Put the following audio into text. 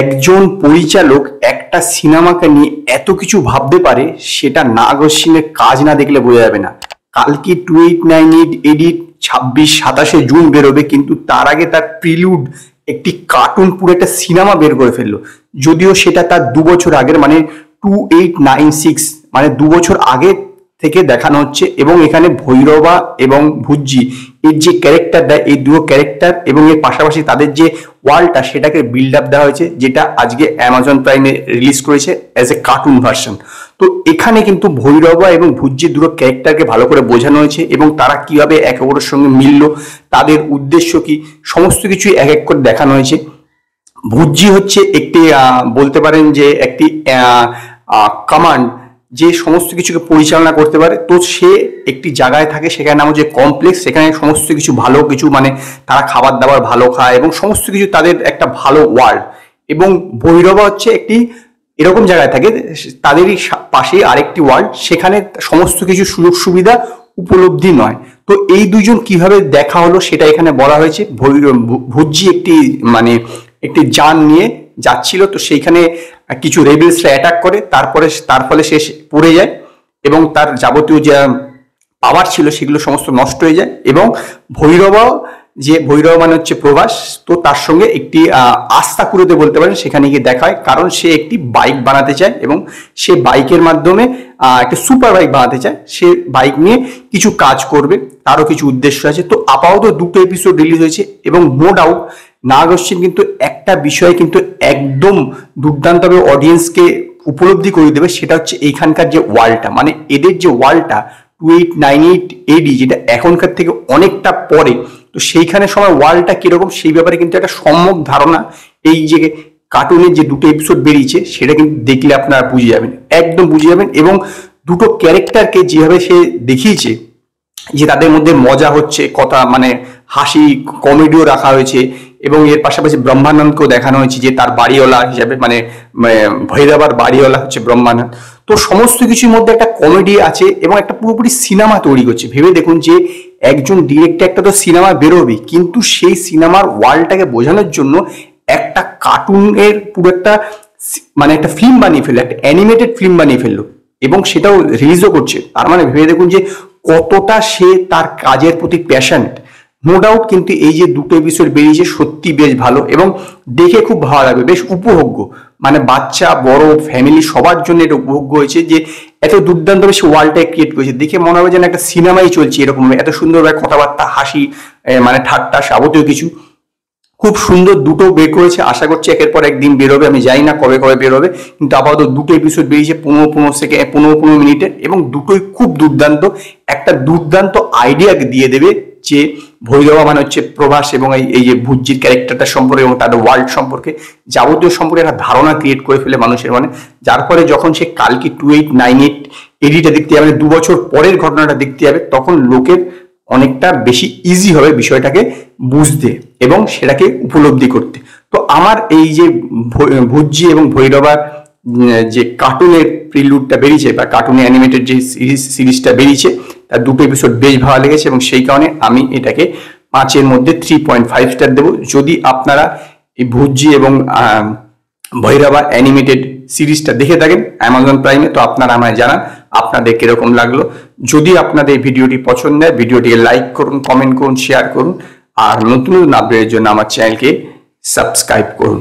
একজন পরিচালক একটা সিনেমাকে নিয়ে এত কিছু ভাবতে পারে, সেটা নাগ অশ্বিনের কাজ না দেখলে বোঝা যাবে না। কালকে 2898 এডিট 26-27 জুন বেরোবে, কিন্তু তার আগে তার প্রিলুড একটি কার্টুন পুরো একটা সিনেমা বের করে ফেললো। যদিও সেটা তার 2 বছর আগের, মানে 2896, মানে 2 বছর আগে থেকে দেখানো হচ্ছে। এবং এখানে ভৈরবা এবং ভুজ্জি এর যে ক্যারেক্টারটা, এই দুটো ক্যারেক্টার এবং এর পাশাপাশি তাদের যে ওয়ার্ল্ডটা, সেটাকে বিল্ড আপ দেওয়া হয়েছে, যেটা আজকে অ্যামাজন প্রাইমে রিলিজ করেছে অ্যাজ এ কার্টুন ভার্সন। তো এখানে কিন্তু ভৈরবা এবং ভুজ্জির দুটো ক্যারেক্টারকে ভালো করে বোঝানো হয়েছে এবং তারা কিভাবে একে অপরের সঙ্গে মিলল, তাদের উদ্দেশ্য কি, সমস্ত কিছুই এক এক করে দেখানো হয়েছে। ভুজ্জি হচ্ছে একটি বলতে পারেন যে একটি কমান্ড, যে সমস্ত কিছুকে পরিচালনা করতে পারে। তো সে একটি জায়গায় থাকে, সেখানে নাম হচ্ছে কমপ্লেক্স, সেখানে সমস্ত কিছু ভালো কিছু, মানে তারা খাবার দাবার ভালো খায় এবং সমস্ত কিছু তাদের একটা ভালো ওয়ার্ল্ড। এবং ভৈরবা হচ্ছে একটি এরকম জায়গায় থাকে, তাদেরই পাশে আরেকটি ওয়ার্ল্ড, সেখানে সমস্ত কিছু সুযোগ সুবিধা উপলব্ধি নয়। তো এই দুজন কিভাবে দেখা হলো সেটা এখানে বলা হয়েছে। ভুজ্জি একটি মানে একটি যান নিয়ে যাচ্ছিল, তো সেইখানে কিছু রেবেলসরা অ্যাটাক করে, তার ফলে সে পড়ে যায় এবং তার যাবতীয় যা পাওয়ার ছিল সেগুলো সমস্ত নষ্ট হয়ে যায়। এবং ভৈরবা মানে হচ্ছে প্রভাস, তো তার সঙ্গে একটি আস্থা কুড়োতে বলতে পারেন, সেখানে গিয়ে দেখা হয়, কারণ সে একটি বাইক বানাতে চায় এবং সে বাইকের মাধ্যমে একটা সুপার বাইক বানাতে চায়। সে বাইক নিয়ে কিছু কাজ করবে, তারও কিছু উদ্দেশ্য আছে। তো আপাতত 2টো এপিসোড রিলিজ হয়েছে এবং নো ডাউট নাগ অশ্বিন কিন্তু একটা বিষয় কিন্তু একদম দুর্দান্তভাবে অডিয়েন্সকে উপলব্ধি করে দেবে, সেটা হচ্ছে এইখানকার যে ওয়ার্ল্ডটা, মানে এদের যে ওয়ার্ল্ডটা 2898 এডি, যেটা এখনকার থেকে অনেকটা পরে। তো সেইখানে সময় ওয়ার্ল্ডটা কিরকম সেই ব্যাপারে কিন্তু একটা সম্যক ধারণা এই যে কার্টুনের যে 2টো এপিসোড বেরিয়েছে সেটা কিন্তু দেখলে আপনারা বুঝে যাবেন, একদম বুঝে যাবেন। এবং দুটো ক্যারেক্টারকে যেভাবে সে দেখিয়েছে, যে তাদের মধ্যে মজা হচ্ছে, কথা মানে হাসি কমেডিও রাখা হয়েছে। এবং এর পাশাপাশি ব্রহ্মানন্দকেও দেখানো হয়েছে, যে তার বাড়িওয়ালা হিসাবে, মানে ভৈরবার বাড়িওয়ালা হচ্ছে ব্রহ্মানন্দ। তো সমস্ত কিছুর মধ্যে একটা কমেডি আছে এবং একটা পুরোপুরি সিনেমা তৈরি করছে। ভেবে দেখুন যে একজন ডিরেক্টর একটা তো সিনেমা বেরোবে, কিন্তু সেই সিনেমার ওয়ার্ল্ডটাকে বোঝানোর জন্য একটা কার্টুনের পুরো একটা মানে একটা ফিল্ম বানিয়ে ফেললো, একটা অ্যানিমেটেড ফিল্ম বানিয়ে ফেললো এবং সেটাও রিলিজও করছে। তার মানে ভেবে দেখুন যে কতটা সে তার কাজের প্রতি প্যাশনেট। নো ডাউট কিন্তু এই যে 2টো এপিসোড বেরিয়েছে সত্যি বেশ ভালো এবং দেখে খুব ভালো লাগবে, বেশ উপভোগ্য, মানে বাচ্চা বড় ফ্যামিলি সবার জন্য এটা উপভোগ্য হয়েছে। যে এত দুর্দান্ত বেশি ওয়ার্ল্ডটা ক্রিয়েট করেছে, দেখে মনে হবে যেন একটা সিনেমাই চলছে, এরকম এত সুন্দরভাবে কথাবার্তা, হাসি, মানে ঠাট্টা, যাবতীয় কিছু খুব সুন্দর। 2টো বের করেছে, আশা করছি একের পর একদিন বেরোবে, আমি জানি না কবে বেরোবে, কিন্তু আপাতত 2টো এপিসোড বেরিয়েছে 15-15 সেকেন্ড, 15-15 মিনিটের, এবং দুটোই খুব দুর্দান্ত। একটা দুর্দান্ত আইডিয়া দিয়ে দেবে যে ভৈরবা মানে হচ্ছে প্রভাস এবং এই যে ভুজ্জির ক্যারেক্টারটা সম্পর্কে এবং তাদের ওয়ার্ল্ড সম্পর্কে যাবতীয় সম্পর্কে একটা ধারণা ক্রিয়েট করে ফেলে মানুষের মনে, যার ফলে যখন সে কালকে 2898 এডিটা দেখতে যাবে, 2 বছর পরের ঘটনাটা দেখতে যাবে, তখন লোকের অনেকটা বেশি ইজি হবে বিষয়টাকে বুঝতে এবং সেটাকে উপলব্ধি করতে। তো আমার এই যে ভুজ্জি এবং ভৈরবার যে কার্টুনের প্রিলুডটা বেরিয়েছে বা কার্টুনে অ্যানিমেটেড যে সিরিজটা বেরিয়েছে, তার 2টো এপিসোড বেশ ভালো লেগেছে এবং সেই কারণে আমি এটাকে 5-এর মধ্যে 3.5 স্টার দেবো। যদি আপনারা এই ভুজ্জি এবং ভৈরবা অ্যানিমেটেড সিরিজটা দেখে থাকেন অ্যামাজন প্রাইমে, তো আপনারা আমায় জানান আপনাদের কিরকম লাগলো। যদি আপনাদের ভিডিওটি পছন্দ হয়, ভিডিওটিকে লাইক করুন, কমেন্ট করুন, শেয়ার করুন, আর নতুন আপডেটের জন্য আমার চ্যানেলকে সাবস্ক্রাইব করুন।